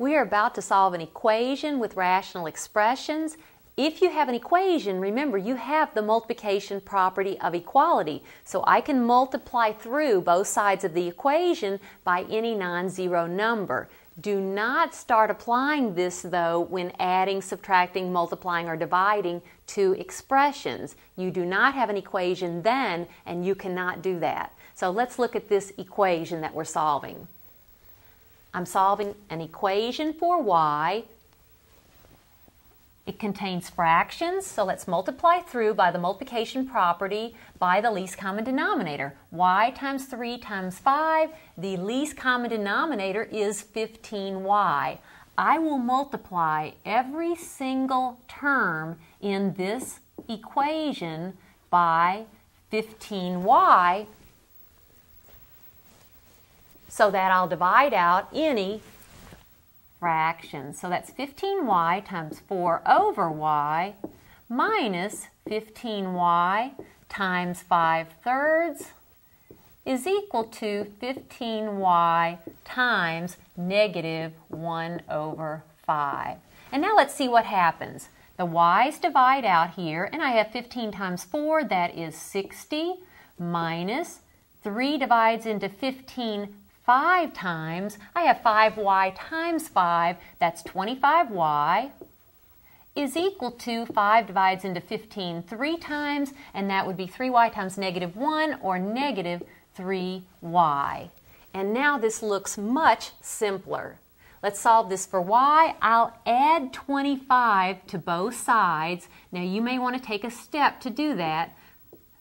We are about to solve an equation with rational expressions. If you have an equation, remember you have the multiplication property of equality. So I can multiply through both sides of the equation by any non-zero number. Do not start applying this though when adding, subtracting, multiplying, or dividing to expressions. You do not have an equation then and you cannot do that. So let's look at this equation that we're solving. I'm solving an equation for y. It contains fractions, so let's multiply through by the multiplication property by the least common denominator. Y times 3 times 5, the least common denominator is 15y. I will multiply every single term in this equation by 15y so that I'll divide out any fractions. So that's 15y times 4 over y minus 15y times 5/3 is equal to 15y times negative 1 over 5. And now let's see what happens. The y's divide out here, and I have 15 times 4, that is 60, minus 3 divides into 15 5 times. I have 5y times 5, that's 25y, is equal to 5 divides into 15 3 times, and that would be 3y times negative 1, or negative 3y. And now this looks much simpler. Let's solve this for y. I'll add 25 to both sides. Now you may want to take a step to do that,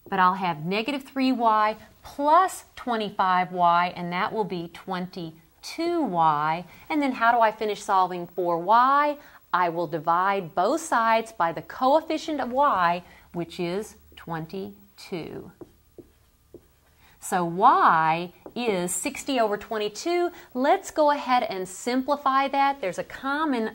but I'll have negative 3y plus 25y, and that will be 22y. And then how do I finish solving for y? I will divide both sides by the coefficient of y, which is 22. So y is 60 over 22. Let's go ahead and simplify that. There's a common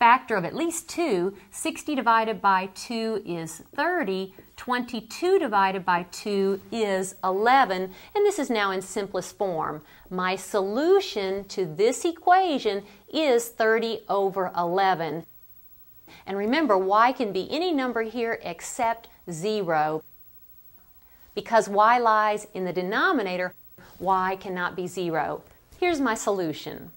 factor of at least 2. 60 divided by 2 is 30. 22 divided by 2 is 11. And this is now in simplest form. My solution to this equation is 30 over 11. And remember, y can be any number here except 0. Because y lies in the denominator, y cannot be 0. Here's my solution.